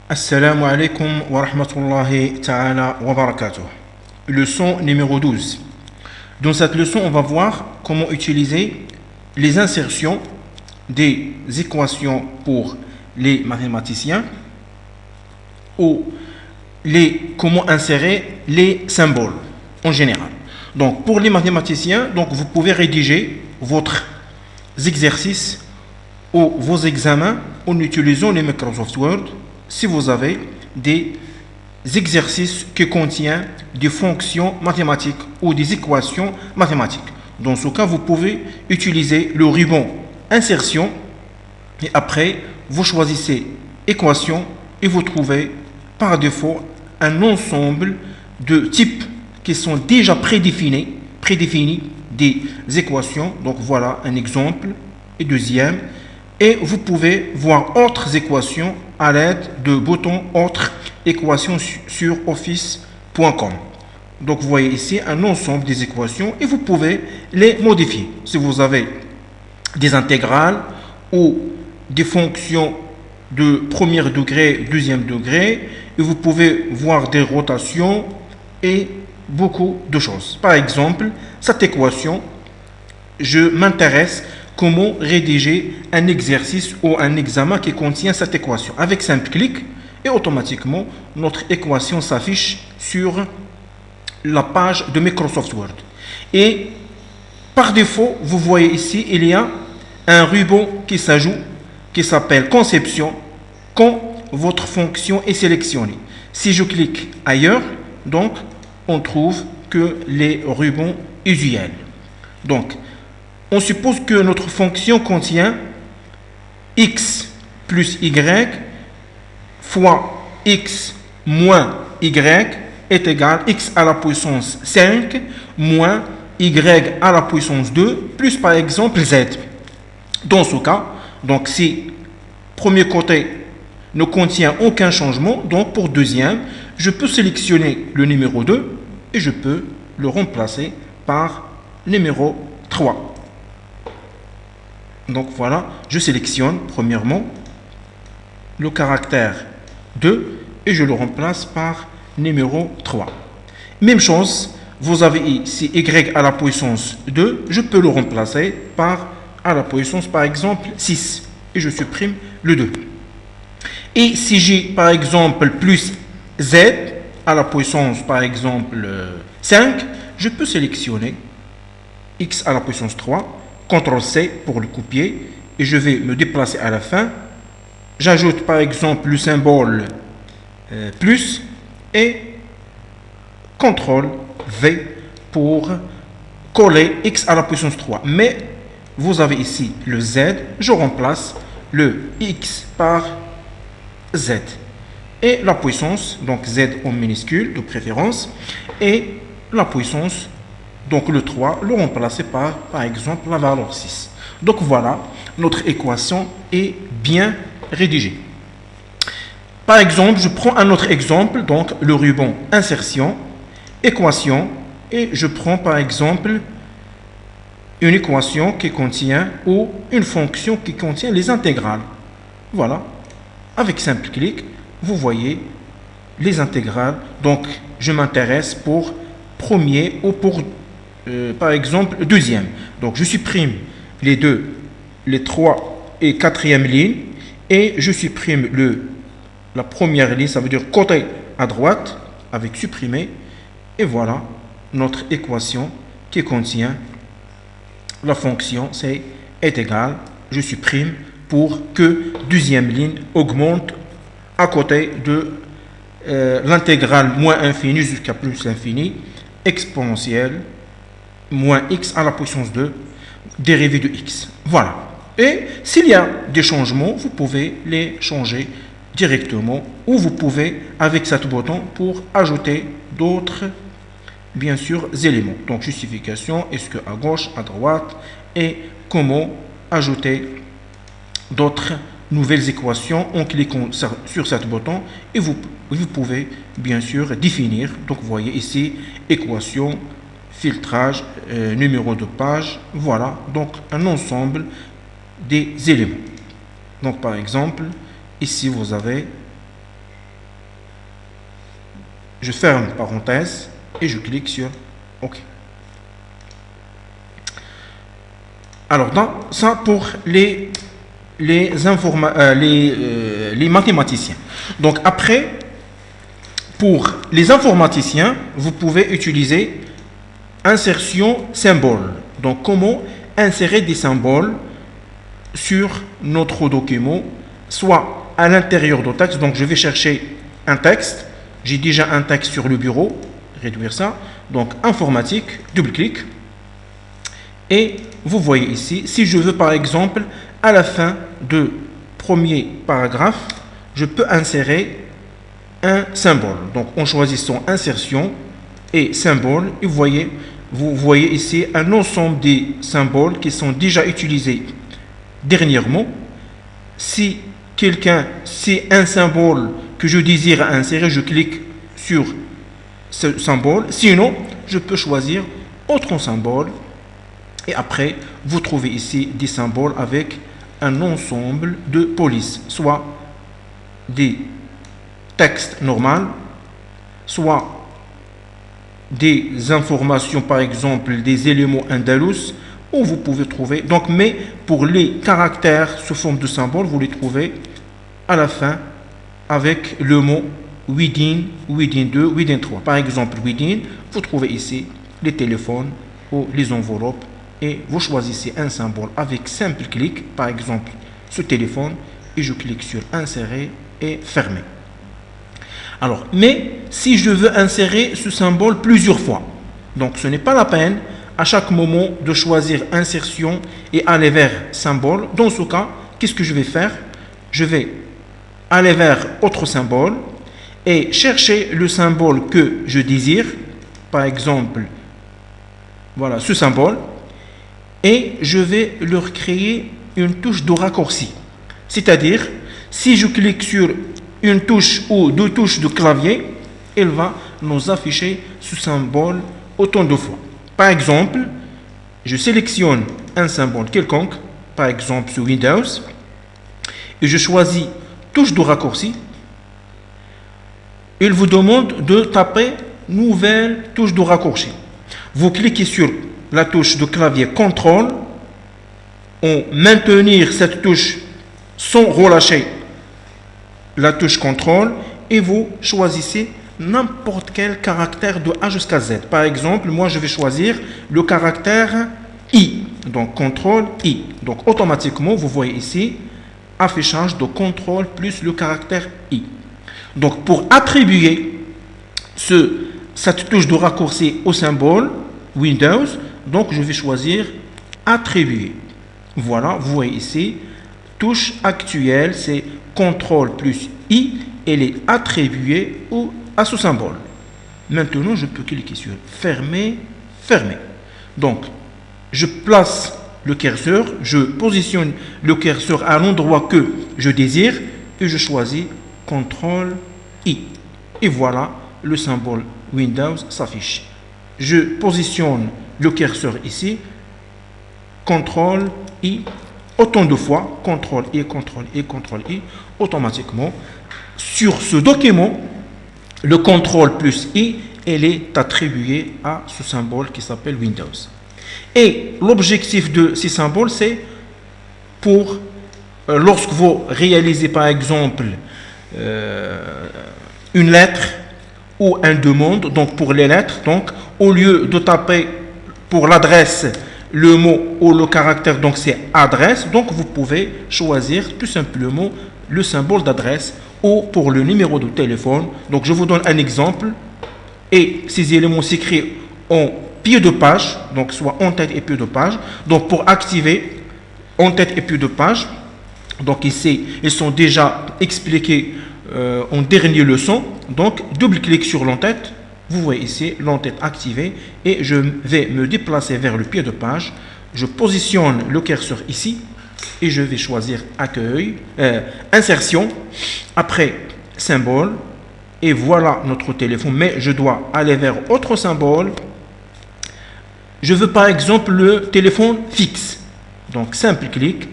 Assalamu alaikum wa rahmatullahi ta'ala wa barakatuh. Leçon numéro 12. Dans cette leçon, on va voir comment utiliser les insertions des équations pour les mathématiciens ou comment insérer les symboles en général. Donc pour les mathématiciens, vous pouvez rédiger votre exercice ou vos examens en utilisant les Microsoft Word si vous avez des exercices qui contiennent des fonctions mathématiques ou des équations mathématiques. Dans ce cas, vous pouvez utiliser le ruban insertion et après, vous choisissez équation et vous trouvez par défaut un ensemble de types qui sont déjà prédéfinis des équations. Donc voilà un exemple et deuxième. Et vous pouvez voir autres équations à l'aide de boutons autres équations sur office.com. Donc vous voyez ici un ensemble des équations et vous pouvez les modifier. Si vous avez des intégrales ou des fonctions de premier degré, deuxième degré, et vous pouvez voir des rotations et beaucoup de choses. Par exemple, cette équation, je m'intéresse comment rédiger un exercice ou un examen qui contient cette équation. Avec simple clic, et automatiquement, notre équation s'affiche sur la page de Microsoft Word. Et par défaut, vous voyez ici, il y a un ruban qui s'ajoute, qui s'appelle conception, quand votre fonction est sélectionnée. Si je clique ailleurs, donc, on trouve que les rubans usuels. Donc, on suppose que notre fonction contient x plus y fois x moins y est égal à x à la puissance 5 moins y à la puissance 2 plus par exemple z. Dans ce cas, donc si premier côté ne contient aucun changement, donc pour deuxième, je peux sélectionner le numéro 2 et je peux le remplacer par numéro 3. Donc voilà, je sélectionne premièrement le caractère 2 et je le remplace par numéro 3. Même chose, vous avez ici y à la puissance 2, je peux le remplacer par à la puissance par exemple 6 et je supprime le 2. Et si j'ai par exemple plus z à la puissance par exemple 5, je peux sélectionner x à la puissance 3, CTRL-C pour le copier et je vais me déplacer à la fin. J'ajoute par exemple le symbole plus et CTRL-V pour coller x à la puissance 3. Mais vous avez ici le z, je remplace le x par z. Et la puissance, donc z en minuscule de préférence, et la puissance, donc le 3, le remplacer par exemple la valeur 6. Donc voilà, notre équation est bien rédigée. Par exemple, je prends un autre exemple, donc le ruban insertion, équation, et je prends par exemple une équation qui contient ou une fonction qui contient les intégrales. Voilà, avec simple clic, vous voyez les intégrales. Donc, je m'intéresse pour premier ou pour par exemple deuxième. Donc je supprime les deux, les 3 et 4e lignes et je supprime la première ligne, ça veut dire côté à droite avec supprimer et voilà notre équation qui contient la fonction c'est est égal, je supprime pour que deuxième ligne augmente à côté de l'intégrale moins infini jusqu'à plus infini exponentielle moins x à la puissance 2 dérivée de x. Voilà. Et s'il y a des changements, vous pouvez les changer directement ou vous pouvez avec cet bouton pour ajouter d'autres bien sûr éléments. Donc justification, est-ce que à gauche, à droite et comment ajouter d'autres nouvelles équations en cliquant sur cet bouton et vous pouvez bien sûr définir. Donc vous voyez ici équation, filtrage, numéro de page, voilà, donc un ensemble des éléments. Donc par exemple, ici vous avez je ferme parenthèse et je clique sur OK. Alors, ça pour les mathématiciens. Donc, après, pour les informaticiens, vous pouvez utiliser insertion symbole. Donc, comment insérer des symboles sur notre document, soit à l'intérieur du texte. Donc, je vais chercher un texte. J'ai déjà un texte sur le bureau. Réduire ça. Donc, informatique, double-clic. Et vous voyez ici, si je veux par exemple, à la fin du premier paragraphe, je peux insérer un symbole. Donc, en choisissant insertion et symbole, et vous voyez ici un ensemble des symboles qui sont déjà utilisés dernièrement. Si un symbole que je désire insérer, je clique sur ce symbole. Sinon, je peux choisir autre symbole. Et après, vous trouvez ici des symboles avec un ensemble de polices, soit des textes normaux, soit des informations, par exemple, des éléments andalous, où vous pouvez trouver. Donc, mais pour les caractères sous forme de symboles, vous les trouvez à la fin avec le mot within, within 2, within 3. Par exemple, within, vous trouvez ici les téléphones ou les enveloppes. Et vous choisissez un symbole avec simple clic, par exemple ce téléphone, et je clique sur insérer et fermer. Alors, mais si je veux insérer ce symbole plusieurs fois, donc ce n'est pas la peine à chaque moment de choisir insertion et aller vers symbole. Dans ce cas, qu'est-ce que je vais faire? Je vais aller vers autre symbole et chercher le symbole que je désire, par exemple, voilà ce symbole. Et je vais leur créer une touche de raccourci. C'est-à-dire, si je clique sur une touche ou deux touches de clavier, elle va nous afficher ce symbole autant de fois. Par exemple, je sélectionne un symbole quelconque, par exemple sur Windows, et je choisis touche de raccourci. Il vous demande de taper nouvelle touche de raccourci. Vous cliquez sur la touche de clavier CTRL, en maintenir cette touche sans relâcher la touche CTRL, et vous choisissez n'importe quel caractère de A jusqu'à Z. Par exemple, moi je vais choisir le caractère I, donc CTRL I. Donc automatiquement, vous voyez ici, affichage de CTRL plus le caractère I. Donc pour attribuer cette touche de raccourci au symbole Windows, donc je vais choisir attribuer. Voilà, vous voyez ici, touche actuelle, c'est CTRL plus I, elle est attribuée à ce symbole. Maintenant, je peux cliquer sur fermer, fermer. Donc, je place le curseur, je positionne le curseur à l'endroit que je désire et je choisis CTRL I. Et voilà, le symbole Windows s'affiche. Je positionne le curseur ici, CTRL I, autant de fois, CTRL I, CTRL I, CTRL I, automatiquement. Sur ce document, le CTRL plus I, elle est attribuée à ce symbole qui s'appelle Windows. Et l'objectif de ces symboles, c'est pour, lorsque vous réalisez par exemple une lettre ou une demande, donc pour les lettres, donc au lieu de taper pour l'adresse le mot ou le caractère, donc c'est adresse, donc vous pouvez choisir tout simplement le symbole d'adresse ou pour le numéro de téléphone. Donc je vous donne un exemple et ces éléments s'écrivent en pied de page, donc soit en tête et pied de page. Donc pour activer en tête et pied de page, donc ici ils sont déjà expliqués en dernière leçon. Donc double-clic sur l'entête, vous voyez ici l'entête activée et je vais me déplacer vers le pied de page. Je positionne le curseur ici et je vais choisir accueil, insertion, après symbole et voilà notre téléphone. Mais je dois aller vers autre symbole. Je veux par exemple le téléphone fixe. Donc simple clic,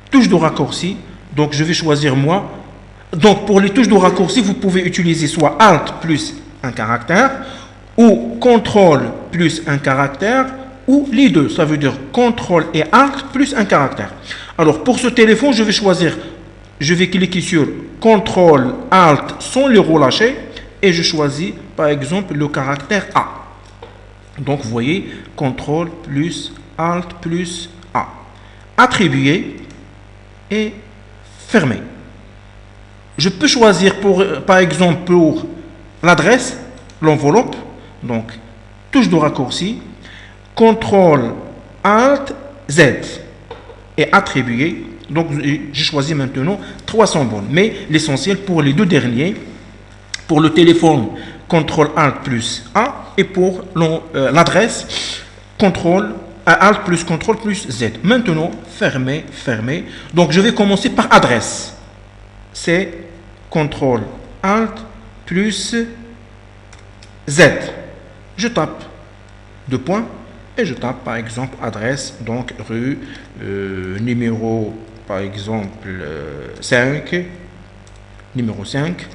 touche de raccourci. Donc je vais choisir moi. Donc pour les touches de raccourci, vous pouvez utiliser soit Alt plus un caractère, ou CTRL plus un caractère, ou les deux. Ça veut dire CTRL et ALT plus un caractère. Alors pour ce téléphone, je vais cliquer sur CTRL ALT sans le relâcher et je choisis par exemple le caractère A. Donc vous voyez CTRL plus ALT plus A. Attribuer et fermer. Je peux choisir par exemple pour l'adresse, l'enveloppe, donc touche de raccourci, CTRL ALT Z et attribuer. Donc j'ai choisi maintenant 3 symboles, mais l'essentiel pour les deux derniers, pour le téléphone CTRL ALT plus A et pour l'adresse CTRL ALT plus CTRL plus Z. Maintenant fermer. Donc je vais commencer par adresse. C'est CTRL ALT plus Z. Je tape 2 points et je tape par exemple adresse, donc rue, numéro par exemple 5, numéro 5,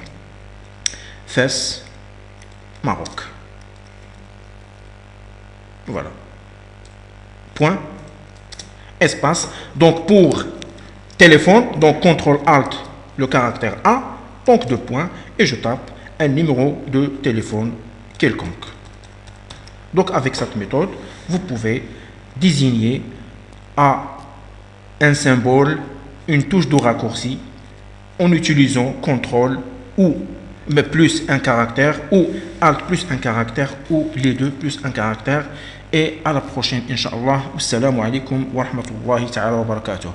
Fès, Maroc. Voilà. Point, espace. Donc pour téléphone, donc CTRL ALT, le caractère A, donc 2 points, et je tape un numéro de téléphone quelconque. Donc avec cette méthode, vous pouvez désigner à un symbole, une touche de raccourci en utilisant CTRL ou plus un caractère ou ALT plus un caractère ou les deux plus un caractère. Et à la prochaine, Inch'Allah. Assalamu alaikum wa rahmatullahi ta'ala wa barakatuh.